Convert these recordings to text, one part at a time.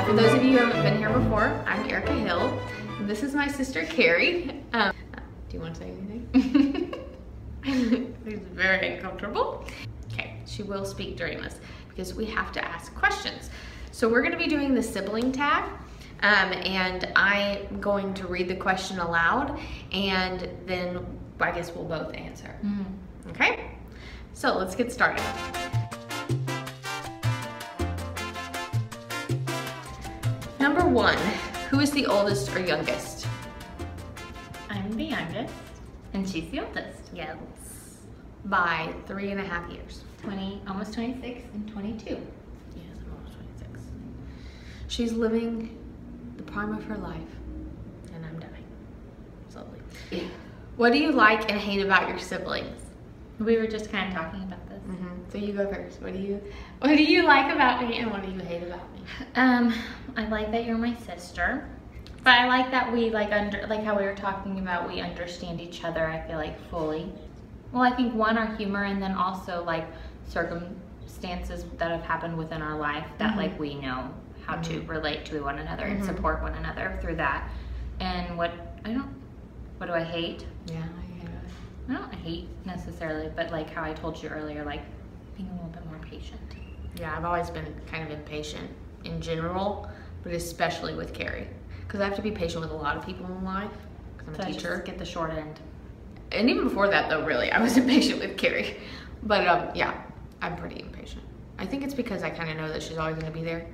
For those of you who haven't been here before, I'm Erica Hill. This is my sister, Carrie. Do you want to say anything? She's very uncomfortable. Okay, she will speak during this because we have to ask questions. So we're going to be doing the sibling tag, and I'm going to read the question aloud, and then I guess we'll both answer. Okay? So let's get started. Number 1, who is the oldest or youngest? I'm the youngest, and she's the oldest. Yes. By 3.5 years. Almost 26 and 22. Yes, I'm almost 26. She's living the prime of her life, and I'm dying slowly. What do you like and hate about your siblings? We were just kind of talking about this. So you go first. What do you like about me, and what do you hate about me? I like that you're my sister, but I like that we like how we were talking about, we understand each other. I feel like fully. Well, I think one, our humor, and then also like circumstances that have happened within our life that like we know how to relate to one another and support one another through that. And what do I hate? Yeah, I don't hate necessarily, but like how I told you earlier, like being a little bit more patient. Yeah, I've always been kind of impatient in general, but especially with Carrie, because I have to be patient with a lot of people in life because I'm a teacher. Just get the short end. And even before that, though, really, I was impatient with Carrie. But yeah, I'm pretty impatient. I think it's because I kind of know that she's always going to be there,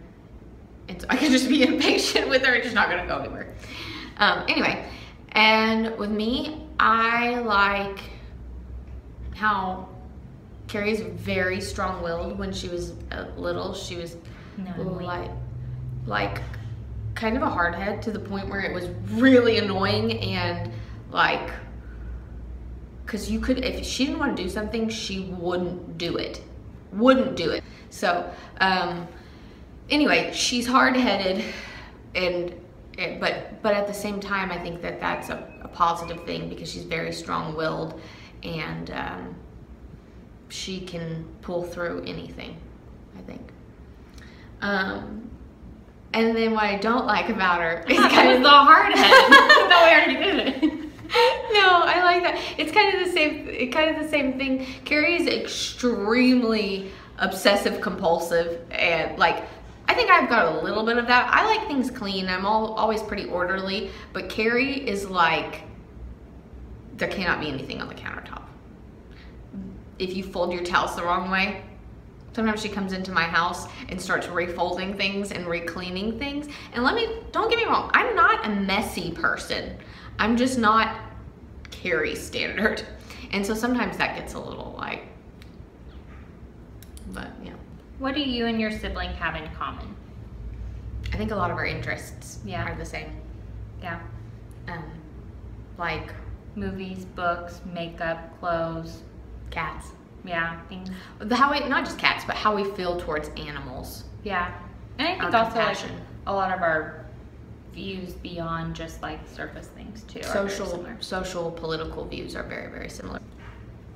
and so I can just be impatient with her. It's just not going to go anywhere. Anyway, and with me, I like how Carrie's very strong-willed. When she was little, she was like kind of a hard head, to the point where it was really annoying, and like, because you could, if she didn't want to do something, she wouldn't do it. So anyway, she's hard-headed, and but at the same time, I think that that's a positive thing, because she's very strong-willed, and she can pull through anything, I think. And then what I don't like about her is kind of the hard head. No, we already did it. No, I like that. It's kind of the same thing. Carrie is extremely obsessive compulsive, and like, I think I've got a little bit of that. I like things clean. I'm always pretty orderly, but Carrie is like, there cannot be anything on the countertop. If you fold your towels the wrong way, sometimes she comes into my house and starts refolding things and re-cleaning things. And don't get me wrong, I'm not a messy person. I'm just not Carrie standard. And so sometimes that gets a little like, but yeah. What do you and your sibling have in common? I think a lot of our interests are the same. Yeah. Like movies, books, makeup, clothes. Cats. Yeah, things. Not just cats, but how we feel towards animals. Yeah. And I think also like a lot of our views beyond just like surface things too. Social, political views are very, very similar.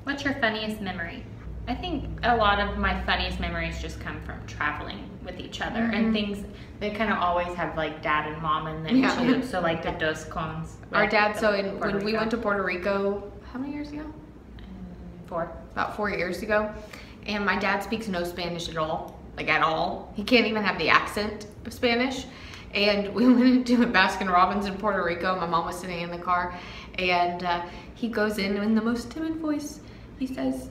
What's your funniest memory? I think a lot of my funniest memories just come from traveling with each other and things. They kind of always have like dad and mom in them too. So like the dos cons. Our dad. So when we went to Puerto Rico, how many years ago? 4. About 4 years ago, and my dad speaks no Spanish at all, like at all. He can't even have the accent of Spanish. And we went into a Baskin Robbins in Puerto Rico. My mom was sitting in the car, and he goes in the most timid voice. He says,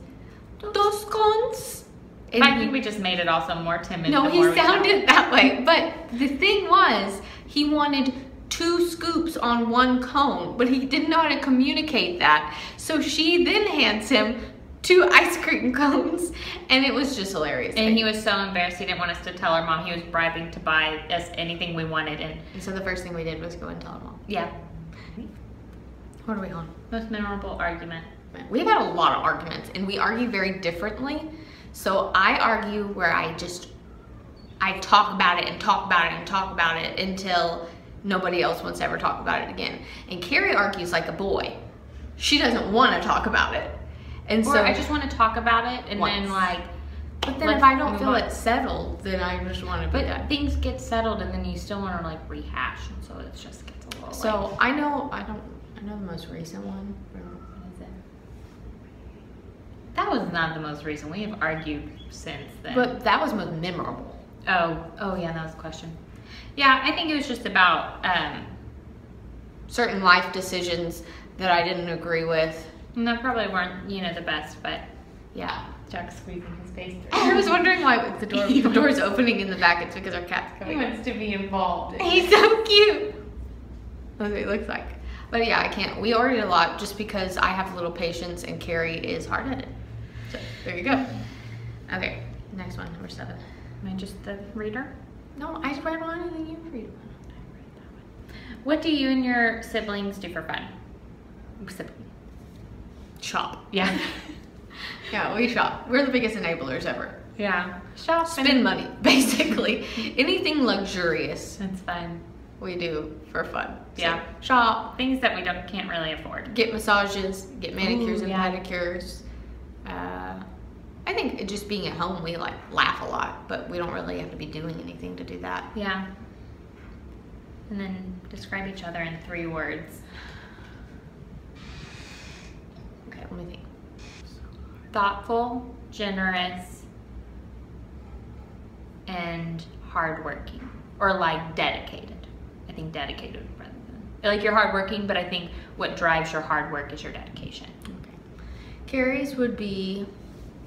"Dos cons." And I think we just made it also more timid. No, he sounded that way. But the thing was, he wanted 2 scoops on 1 cone, but he didn't know how to communicate that. So she then hands him 2 ice cream cones, and it was just hilarious. And he was so embarrassed. He didn't want us to tell our mom. He was bribing to buy us anything we wanted. And so the first thing we did was go and tell our mom. Yeah. What are we on? Most memorable argument. We've had a lot of arguments, and we argue very differently. So I argue where I talk about it and talk about it and talk about it until nobody else wants to ever talk about it again. And Carrie argues like a boy. She doesn't want to talk about it. And so I just want to talk about it, and then like But then Let's if I don't move feel on. it settled, then I just want to be But done. things get settled, and then you still want to like rehash, and so it just gets a little. So I know the most recent one. What is it? That was not the most recent. We have argued since then. But that was most memorable. Oh yeah, that was the question. Yeah, I think it was just about Certain life decisions that I didn't agree with. and that probably weren't, the best, but Yeah. Jack's squeezing his face through. I was wondering why the door's opening in the back. It's because our cat's He coming. wants to be involved. He's so cute. That's what he looks like. But yeah, I can't. We ordered a lot just because I have little patience and Carrie is hard-headed. So there you go. Okay, next one, number 7. Am I just the reader? No, I read one and then you read one. What do you and your siblings do for fun? Shop. Yeah. Yeah, we shop. We're the biggest enablers ever. Yeah. Shop. Spend money, basically. Anything luxurious That's fun. we do for fun. Yeah. So, shop, Things that we can't really afford. get massages, get manicures Ooh, and yeah. pedicures. I think just being at home, we like laugh a lot, but we don't really have to be doing anything to do that. Yeah. And then describe each other in 3 words. Okay, let me think. Thoughtful, generous, and hardworking. Or like dedicated. I think dedicated rather than. Like you're hardworking, but I think what drives your hard work is your dedication. Okay. Carrie's would be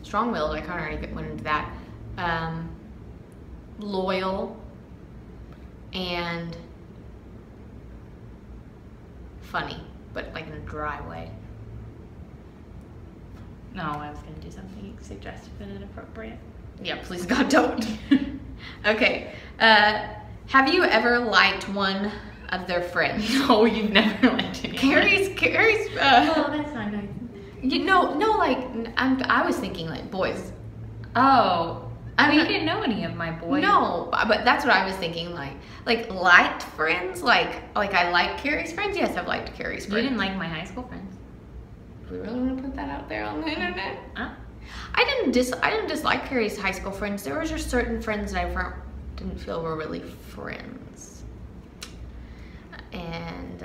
strong-willed. I kind of already went into that. Loyal and funny, but like in a dry way. No, I was going to do something suggestive and inappropriate. Yeah, please God, don't. Okay. Have you ever liked one of their friends? No, you've never liked anyone. Carrie's. Oh, that's not nice. I was thinking like boys. Oh, I mean, you didn't know any of my boys. no, but that's what I was thinking. Like liked friends. Like I like Carrie's friends. Yes, I've liked Carrie's You friends. didn't like my high school friends. Do we really want to put that out there on the internet? Huh? I didn't dislike Carrie's high school friends. There were just certain friends that I didn't feel were really friends, and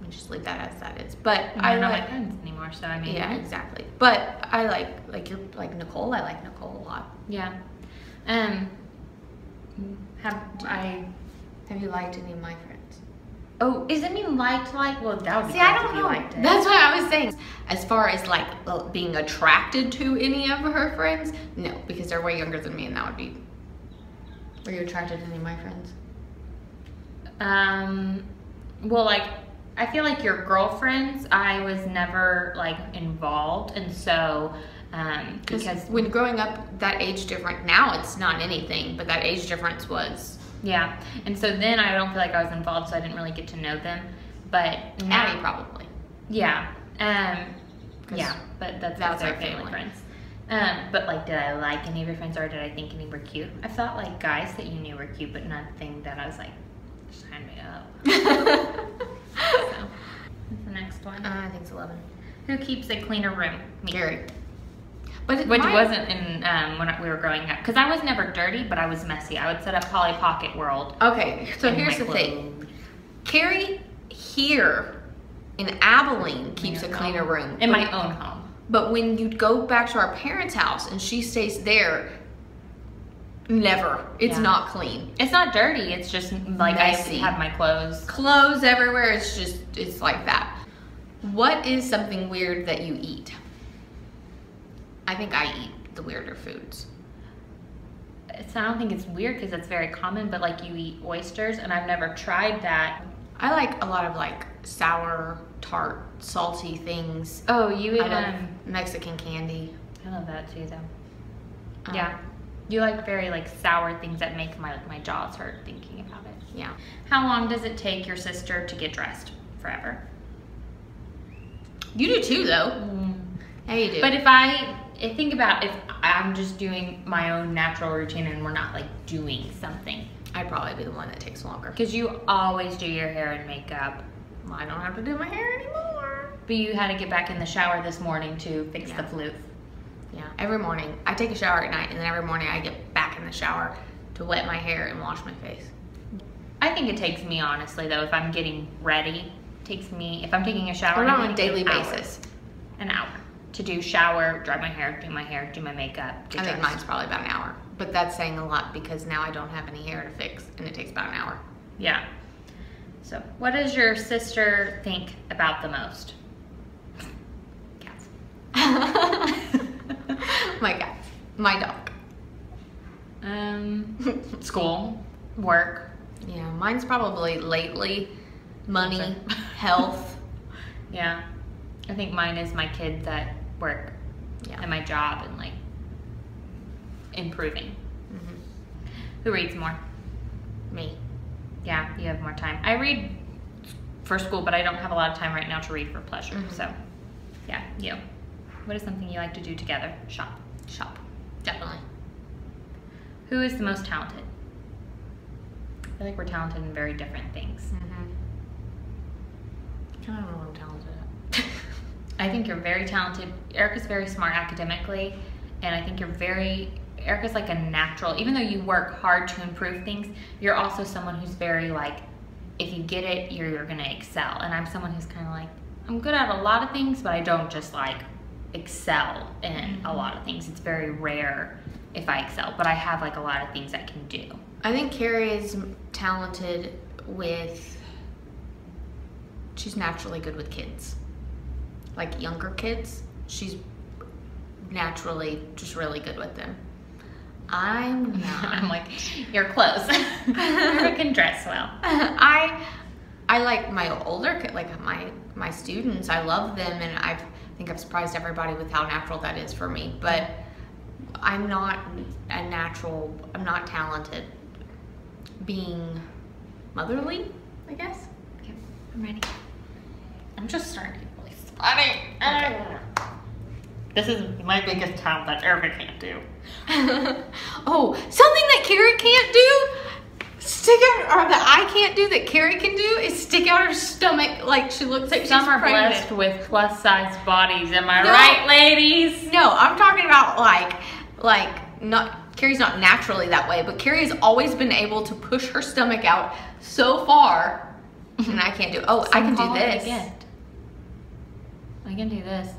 we just leave that as that is. But I'm not my friends anymore, so I mean. yeah, exactly. But I like Nicole. I like Nicole a lot. Yeah. Have you liked any of my friends? Oh, is it mean liked? Well, that would be See, great I don't if you know. liked it. That's what I was saying. As far as being attracted to any of her friends, no, because they're way younger than me, and that would be. Were you attracted to any of my friends? Well, I feel like your girlfriends, I was never involved, and so because when growing up, that age difference. Now it's not anything, but that age difference was. yeah, and so then I don't feel like I was involved, so I didn't really get to know them. But now, Abby probably. yeah, yeah, but that's our our family family. friends. But did I like any of your friends, or did I think any were cute? I thought guys that you knew were cute, but nothing that I was sign me up. So, what's the next one? I think it's 11. Who keeps a cleaner room? Me. Gary. But Which wasn't in when we were growing up, because I was never dirty, but I was messy. I would set up Polly Pocket World. Okay, so in here's my the thing. clothes. Carrie here in Abilene keeps a cleaner room. In my own home. But when you go back to our parents' house and she stays there, never. It's Yeah. not clean. It's not dirty. It's just Messy. I have my clothes. Clothes everywhere. It's like that. What is something weird that you eat? I think I eat the weirder foods. I don't think it's weird because it's very common, but you eat oysters, and I've never tried that. I like a lot of sour, tart, salty things. Oh, you eat I love Mexican candy. I love that too, though. Um, Yeah, you like very sour things that make my jaws hurt thinking about it. Yeah. How long does it take your sister to get dressed? Forever. You do too, though. Yeah, you do. But if think about if I'm just doing my own natural routine and we're not doing something, I'd probably be the one that takes longer. because you always do your hair and makeup. I don't have to do my hair anymore. But you had to get back in the shower this morning to fix the floof. Yeah, every morning. I take a shower at night, and then every morning I get back in the shower to wet my hair and wash my face. I think it takes me, honestly, though, if I'm getting ready, if I'm taking a shower. Or on a daily basis. An hour. To do shower, dry my hair, do my makeup. I think mine's probably about an hour. But that's saying a lot because now I don't have any hair to fix, and it takes about an hour. Yeah. So, what does your sister think about the most? Cats. My cats. My dog. School, work. Yeah, mine's probably lately money, health. Yeah. I think mine is my kids at work and my job and like improving. Who reads more? Me. Yeah, you have more time. I read for school, but I don't have a lot of time right now to read for pleasure. So, yeah, you. What is something you like to do together? Shop. Shop. Definitely. Who is the most talented? I feel like we're talented in very different things. I don't know what I'm talented at. I think you're very talented. Erica's very smart academically, and I think Erica's like a natural, even though you work hard to improve things, you're also someone who's very like, if you get it, you're gonna excel. And I'm someone who's kind of like, I'm good at a lot of things, but I don't just like excel in a lot of things. It's very rare if I excel, but I have like a lot of things I can do. I think Carrie is talented she's naturally good with kids. Like younger kids, she's naturally just really good with them. I'm not. I'm like, you're close. You can dress well. I like my older kids, like my students. I love them, and I think I've surprised everybody with how natural that is for me. But I'm not I'm not talented being motherly, I guess. Okay, I'm ready. I'm just starting to get really sweaty. Okay. This is my biggest talent that Erica can't do. Oh, something that Carrie can't do, that I can't do that Carrie can do is stick out her stomach like she looks like Some she's are pregnant. blessed with plus size bodies. Am I right, ladies? No, I'm talking about Carrie's not naturally that way, but Carrie has always been able to push her stomach out so far, and I can't do. Oh, I can do this. I can do this.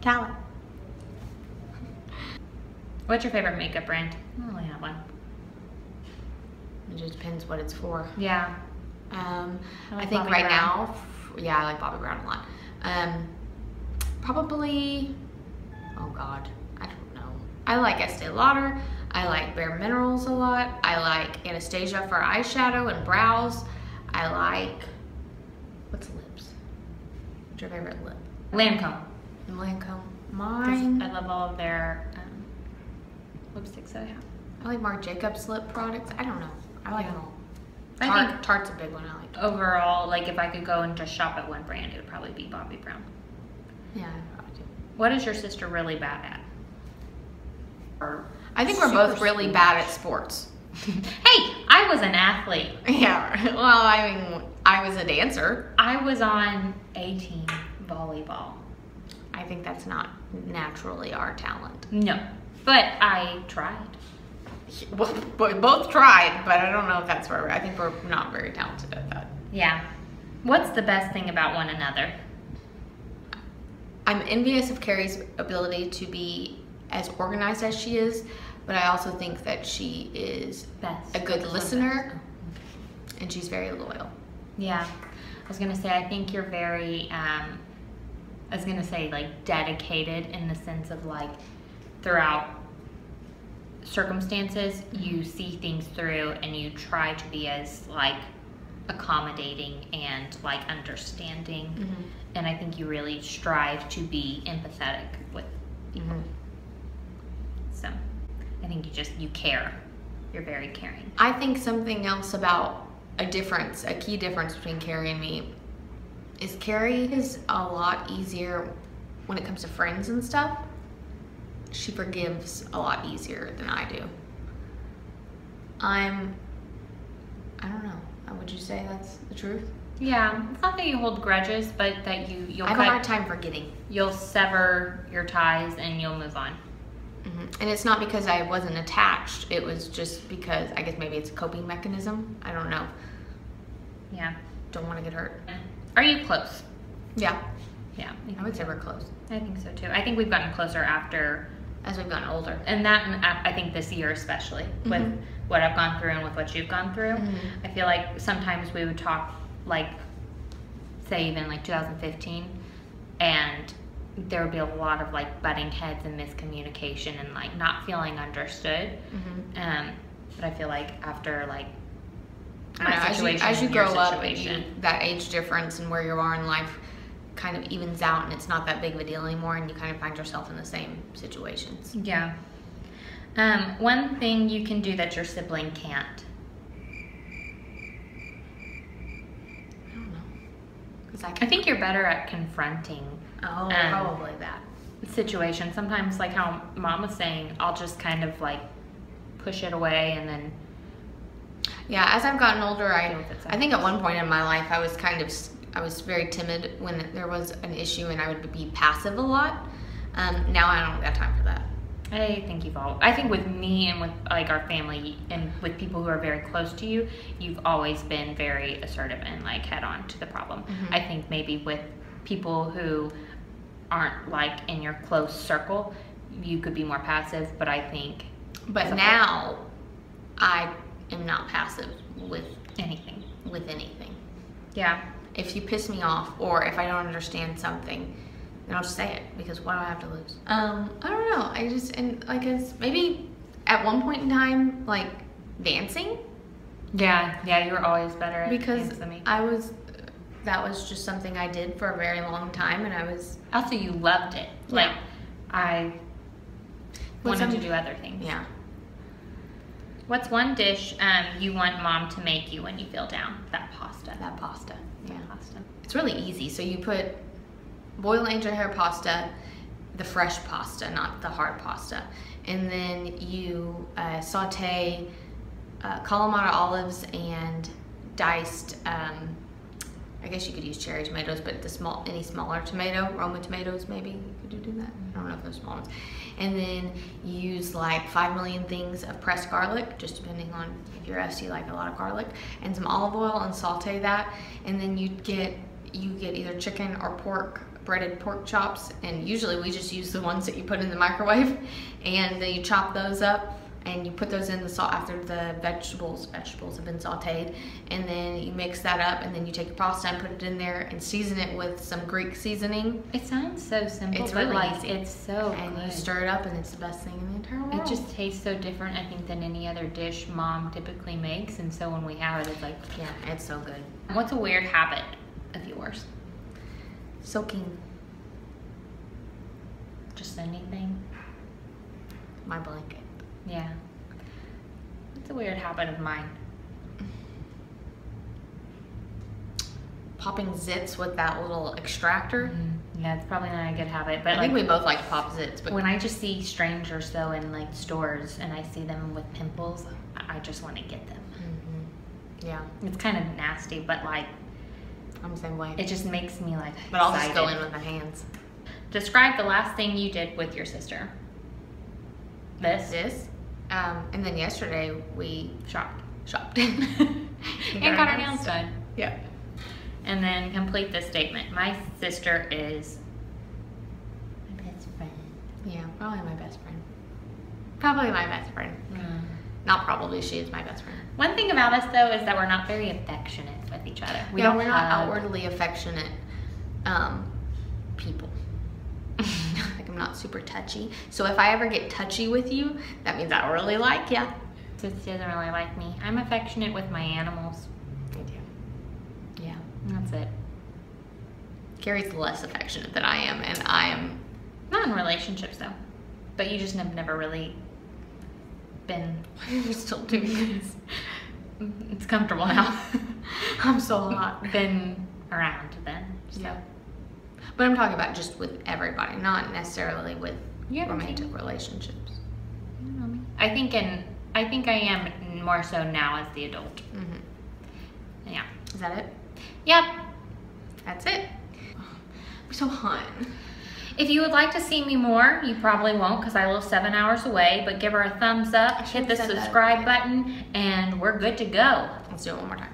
Talent. What's your favorite makeup brand? I don't really have one. It just depends what it's for. Yeah. I like think Bobbi right Brown. now, yeah, I like Bobbi Brown a lot. Probably, oh God, I don't know. I like Estee Lauder. I like Bare Minerals a lot. I like Anastasia for eyeshadow and brows. I like, what's lips? What's your favorite lip? Lancome. Lancome. Mine. I love all of their lipsticks that I have. I like Marc Jacobs lip products. I don't know. I like them all. I think Tarte's a big one I like. overall, like if I could go and just shop at one brand, it would probably be Bobbi Brown. Yeah, I probably do. What is your sister really bad at? I think we're both really bad at sports. Hey, I was an athlete. Yeah, well, I mean, I was a dancer. I was on A-team volleyball. I think that's not naturally our talent. No, but I tried. We both tried, but I don't know if that's where I think we're not very talented at that. Yeah. What's the best thing about one another? I'm envious of Carrie's ability to be as organized as she is, but I also think that she is a good listener, and she's very loyal. Yeah. I was going to say, I think you're very, like dedicated in the sense of like throughout circumstances, you see things through and you try to be as like accommodating and like understanding. Mm-hmm. And I think you really strive to be empathetic with people. Mm-hmm. So I think you care. You're very caring. I think something else about a key difference between Carrie and me is Carrie is a lot easier when it comes to friends and stuff. She forgives a lot easier than I do. I don't know. Would you say that's the truth? Yeah, it's not that you hold grudges, but that you'll I have a hard time forgetting. You'll sever your ties and you'll move on. And it's not because I wasn't attached. It was just because, I guess maybe it's a coping mechanism. I don't know. Yeah. Don't want to get hurt. Are you close? Yeah. Yeah. I would say we're close. I think so too. I think we've gotten closer after, as we've gotten older. And I think this year especially, with what I've gone through and with what you've gone through. I feel like sometimes we would talk, like, say even like 2015, and there would be a lot of like butting heads and miscommunication and like not feeling understood. But I feel like after like my situation, as you grow up, situation, that age difference and where you are in life kind of evens out, and it's not that big of a deal anymore, and you kind of find yourself in the same situations. Yeah. One thing you can do that your sibling can't. I don't know. 'Cause I think you're better at confronting. Probably that situation. Sometimes, like how Mom was saying, I'll just kind of like push it away, and then. Yeah, as I've gotten older, I think at one point in my life I was very timid when there was an issue, and I would be passive a lot. Now I don't have time for that. I think with me and with like our family and with people who are very close to you, you've always been very assertive and like head on to the problem. I think maybe with people who aren't like in your close circle, you could be more passive, but I think. But now, I am not passive with anything. Yeah. If you piss me off, or if I don't understand something, then I'll just say it, because what do I have to lose? I don't know. Maybe at one point in time, like dancing. Yeah, you were always better at because than me. That was just something I did for a very long time, and I was. Also, you loved it. Yeah. Like, I wanted to do other things. Yeah. What's one dish you want Mom to make you when you feel down? That pasta. Yeah. Pasta. It's really easy. So you boil angel hair pasta, the fresh pasta, not the hard pasta, and then you saute Kalamata olives and diced. I guess you could use cherry tomatoes, but any smaller tomato, Roma tomatoes maybe, could you do that? I don't know if they're small ones. And then use like 5 million things of pressed garlic, just depending on if you're us, you like a lot of garlic, and some olive oil, and saute that. And then you get either chicken or breaded pork chops, and usually we just use the ones that you put in the microwave, and then you chop those up, and you put those in the salt after the vegetables have been sauteed, and then you mix that up, and then you take your pasta and put it in there and season it with some Greek seasoning. It sounds so simple, it's but really like easy. It's so and good. You stir it up, and it's the best thing in the entire world. It just tastes so different, I think, than any other dish Mom typically makes, and so when we have it, it's like, yeah, it's so good. What's a weird habit of yours? Soaking. Just anything? My blanket. Yeah. It's a weird habit of mine. Popping zits with that little extractor. Yeah, it's probably not a good habit, but I think we both like to pop zits. But when I just see strangers though in like stores and I see them with pimples, I just want to get them. Yeah. It's kind of nasty, but like I'm the same way. it just makes me like But I'll just excited. go in with my hands. Describe the last thing you did with your sister. This. And then yesterday we Shopped. and got our nails done. Yeah. And then complete this statement. My sister is my best friend. Yeah, probably my best friend. Not probably, she is my best friend. One thing about us though is that we're not very affectionate with each other. We're not outwardly affectionate people. Like, I'm not super touchy. So if I ever get touchy with you, that means I really like you. Sis doesn't really like me. I'm affectionate with my animals. I do. Yeah. That's it. Carrie's less affectionate than I am, and I am... Not in relationships though. But you just have never really been... Why are you still doing this? It's comfortable now. I'm so hot. Been around then. So. Yeah. But I'm talking about just with everybody, not necessarily with romantic relationships. You know me. I think I am more so now as the adult. Mm-hmm. Yeah. Is that it? Yep. That's it. I'm so hot. If you would like to see me more, you probably won't because I live 7 hours away, but give her a thumbs up, hit the subscribe button, and we're good to go. Let's do it one more time.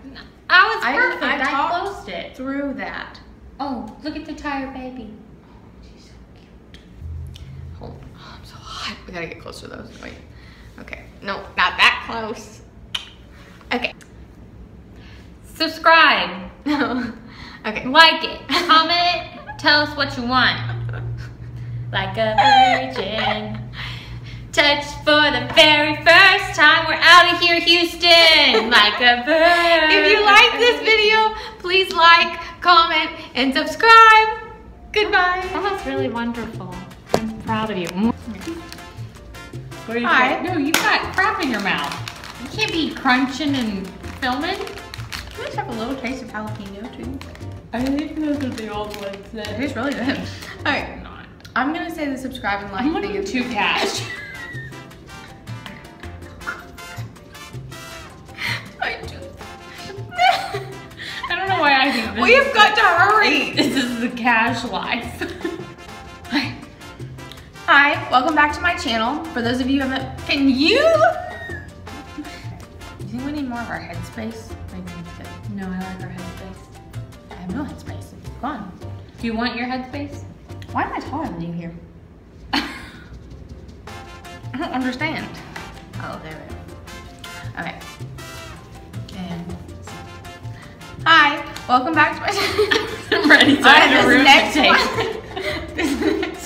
Oh, it's perfect. I I closed it. Through that. Oh, look at the tired baby. She's so cute. Hold on. Oh, I'm so hot. We gotta get closer to those. Wait. Okay. No, not that close. Okay. Subscribe. Okay. Like it. Comment it. Tell us what you want. Like a virgin. Touch for the very first time. We're out of here, Houston. Like a virgin. If you like this video, please like, comment, and subscribe. Goodbye. That was really wonderful. I'm proud of you. Hi. No, you've got crap in your mouth. You can't be crunching and filming. Can I just have a little taste of jalapeno too? I think those are the old ones. It is really good. Alright, I'm gonna say the subscribe and like I'm thing gonna is do cash. I don't know why I think this. We have got to hurry. This is the cash life. Hi, welcome back to my channel. For those of you who haven't, can you? You think we need more of our headspace? No, I like our headspace. I have no headspace. It's gone. Do you want your headspace? Why am I taller than you here? I don't understand. Oh, there we go. Okay. And hi, welcome back to my channel. I'm ready to this next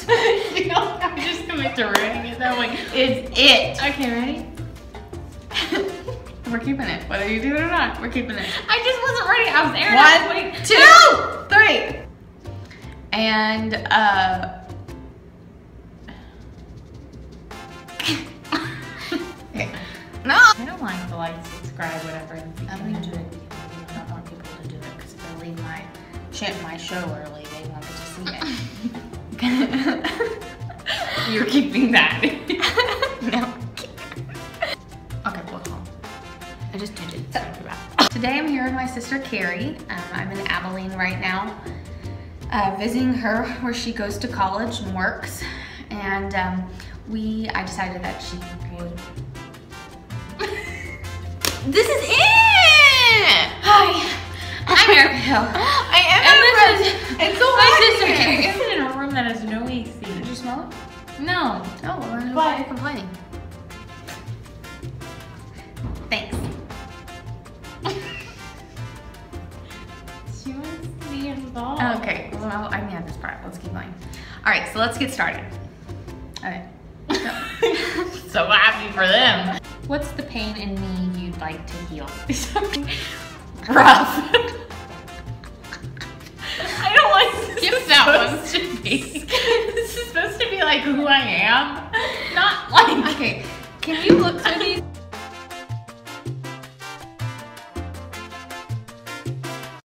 one. I'm just coming to ruining it that way. Is it. Okay, ready? We're keeping it. Whether you do it or not, we're keeping it. I just wasn't ready. I was airing. 1, 2, 3. And okay. No. I don't like to like, subscribe, whatever. I don't need to do it because I don't want people to do it because if they leave my show early, they won't get to see it. You're keeping that. No. Okay, hold on. I just did it. Today I'm here with my sister Carrie. I'm in Abilene right now, visiting her where she goes to college and works. And I decided that she would. This is it! Hi, I'm Erica Hill. I am It's so My hot sister here. Carrie is in a room that has no AC. Did you smell it? No. Oh, well, then Why? why are you complaining? Thanks. She wants to be involved. Okay, well, I mean this part. Let's keep going. All right, so let's get started. Okay. So happy for them. What's the pain in me you'd like to heal? Rough. I don't like this. Give that one to be. This is supposed to be like who I am, not like. Okay, can you look through these?